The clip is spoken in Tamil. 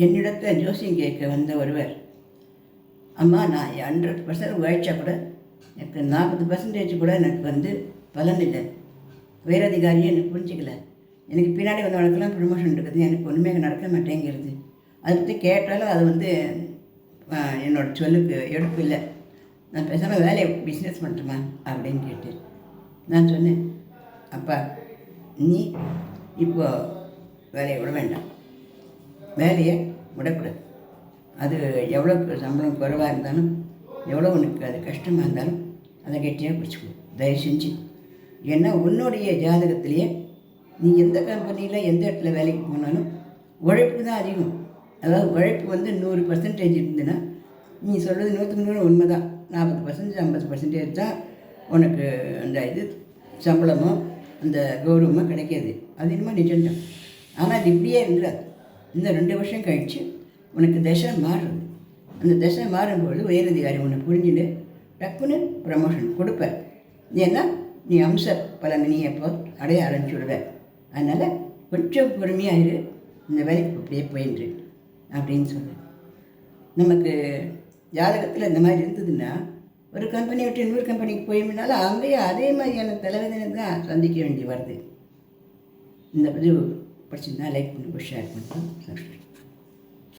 என்னிடத்தில் ஜோசியம் கேட்க வந்த ஒருவர், அம்மா நான் 100% உழைச்சா கூட எனக்கு 40% கூட எனக்கு பலன் இல்லை, உயரதிகாரியே எனக்கு புரிஞ்சிக்கல, எனக்கு பின்னாடி வந்தவனுக்கெல்லாம் ப்ரமோஷன் இருக்குது, எனக்கு ஒன்றுமே நடக்க மாட்டேங்கிறது, அதை பற்றி கேட்டாலும் அது என்னோடய சொல்லுக்கு எடுப்பு இல்லை, நான் பேசாமல் வேலையை பிஸ்னஸ் பண்ணுறேம்மா அப்படின்னு கேட்டு நான் சொன்னேன், அப்பா நீ இப்போ வேலையை விட வேண்டாம், வேலையை விடக்கூடாது, அது எவ்வளோ சம்பளம் குறைவாக இருந்தாலும் எவ்வளோ உனக்கு அது கஷ்டமாக இருந்தாலும் அதை கெட்டியாக பிடிச்சிக்கோ தயவு செஞ்சு. ஏன்னா உன்னுடைய ஜாதகத்திலேயே நீ எந்த கம்பெனியில் எந்த இடத்துல வேலைக்கு போனாலும் உழைப்பு தான் அதிகம். அதாவது உழைப்பு 100% இருந்ததுன்னா நீ சொல்கிறது 100% உண்மை தான். 40% 50% தான் உனக்கு அந்த சம்பளமோ அந்த கௌரவமோ கிடைக்காது. அது என்னமோ நிஜம்தான். ஆனால் அது இப்படியே இருந்துடாது. இந்த 2 வருஷம் கழித்து உனக்கு தசை மாறுது. அந்த தசை மாறும்போது உயரதிகாரி உன்னை புரிஞ்சுட்டு டக்குன்னு ப்ரமோஷன் கொடுப்பேன். ஏன்னா நீ அம்ச பலனை நீ எப்போ அடைய ஆரம்பிச்சுடுவேன். அதனால் கொஞ்சம் பொறுமையாக இரு, இந்த வேலைக்கு அப்படியே போயின்று அப்படின்னு சொன்னேன். நமக்கு ஜாதகத்தில் இந்த மாதிரி இருந்ததுன்னா ஒரு கம்பெனி விட்டு இன்னொரு கம்பெனிக்கு போயிருந்தாலும் அங்கேயே அதே மாதிரியான தலைவதனை தான் சந்திக்க வேண்டி வருது. இந்த பதிவு பிடிச்சிருந்தா லைக் பண்ணி ஷேர் பண்ணுறோம்.